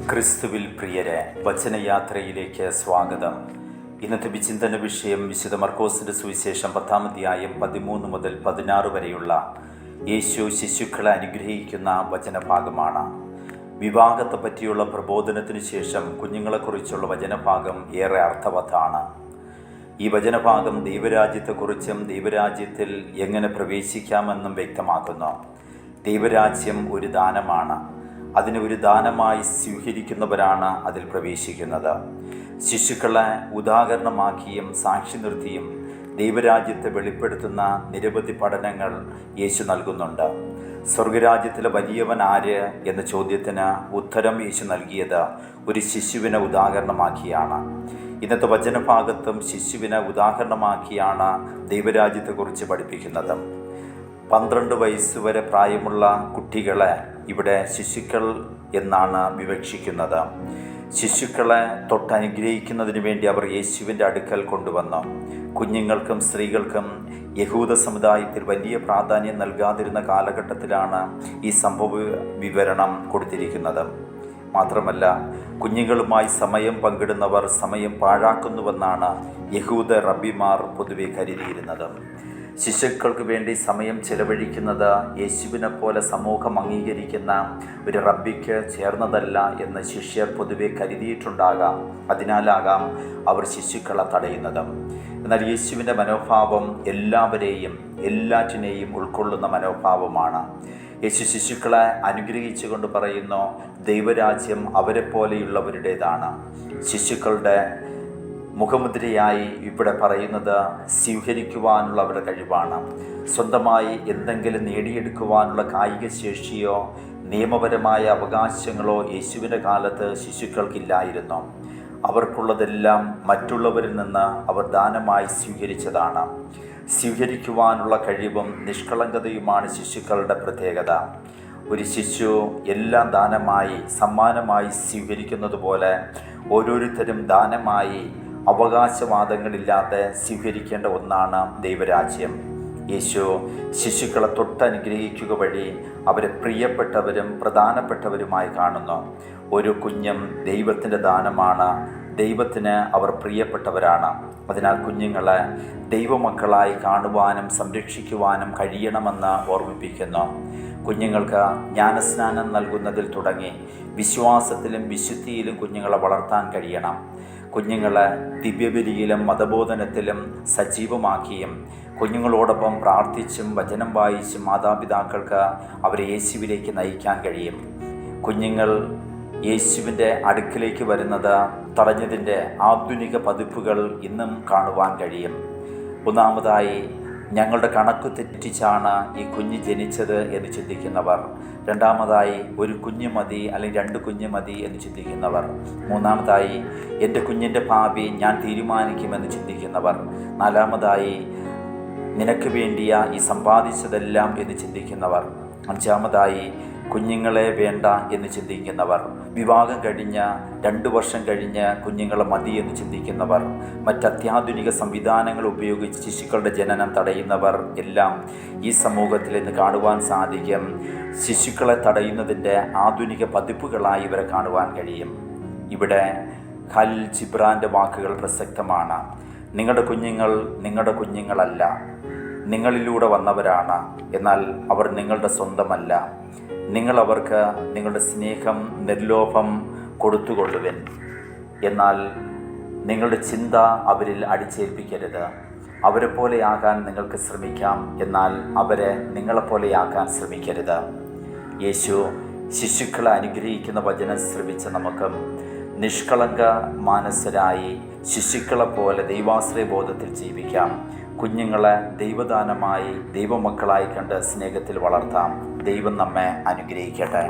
ക്രിസ്തുവിൽ പ്രിയരെ, വചനയാത്രയിലേക്ക് സ്വാഗതം. ഇന്നത്തെ വിചിന്തന വിഷയം വിശുദ്ധ മർക്കോസിന്റെ സുവിശേഷം 10-ാം അധ്യായം 13 മുതൽ 16 വരെയുള്ള യേശു ശിശുക്കളെ അനുഗ്രഹിക്കുന്ന വചനഭാഗമാണ്. വിവാഹത്തെ പറ്റിയുള്ള പ്രബോധനത്തിനു ശേഷം കുഞ്ഞുങ്ങളെക്കുറിച്ചുള്ള വചനഭാഗം ഏറെ അർത്ഥവത്താണ്. ഈ വചനഭാഗം ദൈവരാജ്യത്തെക്കുറിച്ചും ദൈവരാജ്യത്തിൽ എങ്ങനെ പ്രവേശിക്കാമെന്നും വ്യക്തമാക്കുന്നു. ദൈവരാജ്യം ഒരു ദാനമാണ്. അതിനെ ഒരു ദാനമായി സ്വീകരിക്കുന്നവരാണ് അതിൽ പ്രവേശിക്കുന്നത്. ശിശുക്കളെ ഉദാഹരണമാക്കിയും സാക്ഷി നിർത്തിയും ദൈവരാജ്യത്തെ വെളിപ്പെടുത്തുന്ന നിരവധി പഠനങ്ങൾ യേശു നൽകുന്നുണ്ട്. സ്വർഗരാജ്യത്തിലെ വലിയവൻ ആര് എന്ന ചോദ്യത്തിന് ഉത്തരം യേശു നൽകിയത് ഒരു ശിശുവിനെ ഉദാഹരണമാക്കിയാണ്. ഇന്നത്തെ വചനഭാഗത്തും ശിശുവിനെ ഉദാഹരണമാക്കിയാണ് ദൈവരാജ്യത്തെക്കുറിച്ച് പഠിപ്പിക്കുന്നത്. 12 വയസ്സ് വരെ പ്രായമുള്ള കുട്ടികളെ ഇവിടെ ശിശുക്കൾ എന്നാണ് വിവക്ഷിക്കുന്നത്. ശിശുക്കളെ തൊട്ടനുഗ്രഹിക്കുന്നതിന് വേണ്ടി അവർ യേശുവിൻ്റെ അടുക്കൽ കൊണ്ടുവന്നു. കുഞ്ഞുങ്ങൾക്കും സ്ത്രീകൾക്കും യഹൂദ സമുദായത്തിൽ വലിയ പ്രാധാന്യം നൽകാതിരുന്ന കാലഘട്ടത്തിലാണ് ഈ സംഭവ വിവരണം കൊടുത്തിരിക്കുന്നത്. മാത്രമല്ല, കുഞ്ഞുങ്ങളുമായി സമയം പങ്കിടുന്നവർ സമയം പാഴാക്കുന്നുവെന്നാണ് യഹൂദ റബ്ബിമാർ പൊതുവെ കരുതിയിരുന്നത്. ശിശുക്കൾക്ക് വേണ്ടി സമയം ചെലവഴിക്കുന്നത് യേശുവിനെ പോലെ സമൂഹം അംഗീകരിക്കുന്ന ഒരു റബ്ബിക്ക് ചേർന്നതല്ല എന്ന് ശിഷ്യർ പൊതുവെ കരുതിയിട്ടുണ്ടാകാം. അതിനാലാകാം അവർ ശിശുക്കളെ തടയുന്നത്. എന്നാൽ യേശുവിൻ്റെ മനോഭാവം എല്ലാറ്റിനെയും ഉൾക്കൊള്ളുന്ന മനോഭാവമാണ്. യേശു ശിശുക്കളെ അനുഗ്രഹിച്ചുകൊണ്ട് പറയുന്നു, ദൈവരാജ്യം അവരെ പോലെയുള്ളവരുടേതാണ്. ശിശുക്കളുടെ മുഖമുദ്രയായി ഇവിടെ പറയുന്നത് സ്വീകരിക്കുവാനുള്ള അവരുടെ കഴിവാണ്. സ്വന്തമായി എന്തെങ്കിലും നേടിയെടുക്കുവാനുള്ള കായിക ശേഷിയോ നിയമപരമായ അവകാശങ്ങളോ യേശുവിൻ്റെ കാലത്ത് ശിശുക്കൾക്കില്ലായിരുന്നു. അവർക്കുള്ളതെല്ലാം മറ്റുള്ളവരിൽ നിന്ന് അവർ ദാനമായി സ്വീകരിച്ചതാണ്. സ്വീകരിക്കുവാനുള്ള കഴിവും നിഷ്കളങ്കതയുമാണ് ശിശുക്കളുടെ പ്രത്യേകത. ഒരു ശിശു എല്ലാം ദാനമായി സമ്മാനമായി സ്വീകരിക്കുന്നത് പോലെ ഓരോരുത്തരും ദാനമായി അവകാശവാദങ്ങളില്ലാതെ സ്വീകരിക്കേണ്ട ഒന്നാണ് ദൈവരാജ്യം. യേശു ശിശുക്കളെ തൊട്ടനുഗ്രഹിക്കുക വഴി അവരെ പ്രിയപ്പെട്ടവരും പ്രധാനപ്പെട്ടവരുമായി കാണുന്നു. ഒരു കുഞ്ഞും ദൈവത്തിൻ്റെ ദാനമാണ്. ദൈവത്തിന് അവർ പ്രിയപ്പെട്ടവരാണ്. അതിനാൽ കുഞ്ഞുങ്ങളെ ദൈവമക്കളായി കാണുവാനും സംരക്ഷിക്കുവാനും കഴിയണമെന്ന് ഓർമ്മിപ്പിക്കുന്നു. കുഞ്ഞുങ്ങൾക്ക് ജ്ഞാനസ്നാനം നൽകുന്നതിൽ തുടങ്ങി വിശ്വാസത്തിലും വിശുദ്ധിയിലും കുഞ്ഞുങ്ങളെ വളർത്താൻ കഴിയണം. കുഞ്ഞുങ്ങളെ ദിവ്യബലിയിലും മതബോധനത്തിലും സജീവമാക്കിയും കുഞ്ഞുങ്ങളോടൊപ്പം പ്രാർത്ഥിച്ചും വചനം വായിച്ചും മാതാപിതാക്കൾക്ക് അവരെ യേശുവിലേക്ക് നയിക്കാൻ കഴിയും. കുഞ്ഞുങ്ങൾ യേശുവിൻ്റെ അടുക്കിലേക്ക് വരുന്നത് തടഞ്ഞതിൻ്റെ ആധുനിക പതിപ്പുകൾ ഇന്നും കാണുവാൻ കഴിയും. ഒന്നാമതായി, ഞങ്ങളുടെ കണക്ക് തെറ്റിച്ചാണ് ഈ കുഞ്ഞ് ജനിച്ചത് എന്ന് ചിന്തിക്കുന്നവർ. രണ്ടാമതായി, ഒരു കുഞ്ഞ് മതി അല്ലെങ്കിൽ 2 കുഞ്ഞ് മതി എന്ന് ചിന്തിക്കുന്നവർ. മൂന്നാമതായി, എൻ്റെ കുഞ്ഞിൻ്റെ ഭാവി ഞാൻ തീരുമാനിക്കുമെന്ന് ചിന്തിക്കുന്നവർ. നാലാമതായി, നിനക്ക് വേണ്ടിയാ ഈ സമ്പാദിച്ചതെല്ലാം എന്ന് ചിന്തിക്കുന്നവർ. അഞ്ചാമതായി, കുഞ്ഞുങ്ങളെ വേണ്ട എന്ന് ചിന്തിക്കുന്നവർ. വിവാഹം കഴിഞ്ഞ് 2 വർഷം കഴിഞ്ഞ് കുഞ്ഞുങ്ങളെ മതി എന്ന് ചിന്തിക്കുന്നവർ. മറ്റത്യാധുനിക സംവിധാനങ്ങൾ ഉപയോഗിച്ച് ശിശുക്കളുടെ ജനനം തടയുന്നവർ എല്ലാം ഈ സമൂഹത്തിൽ ഇന്ന് കാണുവാൻ സാധിക്കും. ശിശുക്കളെ തടയുന്നതിൻ്റെ ആധുനിക പതിപ്പുകളായി ഇവരെ കാണുവാൻ കഴിയും. ഇവിടെ ഖലീൽ ജിബ്രാൻ്റെ വാക്കുകൾ പ്രസക്തമാണ്. നിങ്ങളുടെ കുഞ്ഞുങ്ങൾ നിങ്ങളുടെ കുഞ്ഞുങ്ങളല്ല, നിങ്ങളിലൂടെ വന്നവരാണ്. എന്നാൽ അവർ നിങ്ങളുടെ സ്വന്തമല്ല. നിങ്ങൾ അവർക്ക് നിങ്ങളുടെ സ്നേഹം നിർലോഭം കൊടുത്തുകൊള്ളുവിൻ. എന്നാൽ നിങ്ങളുടെ ചിന്ത അവരിൽ അടിച്ചേൽപ്പിക്കരുത്. അവരെ പോലെയാകാൻ നിങ്ങൾക്ക് ശ്രമിക്കാം, എന്നാൽ അവരെ നിങ്ങളെപ്പോലെയാക്കാൻ ശ്രമിക്കരുത്. യേശു ശിശുക്കളെ അനുഗ്രഹിക്കുന്ന വചനം ശ്രവിച്ച നമുക്കും നിഷ്കളങ്ക മാനസരായി ശിശുക്കളെപ്പോലെ ദൈവാശ്രയബോധത്തിൽ ജീവിക്കാം. കുഞ്ഞുങ്ങളെ ദൈവദാനമായി ദൈവമക്കളായി കണ്ട് സ്നേഹത്തിൽ വളർത്താം. ദൈവം നമ്മെ അനുഗ്രഹിക്കട്ടെ.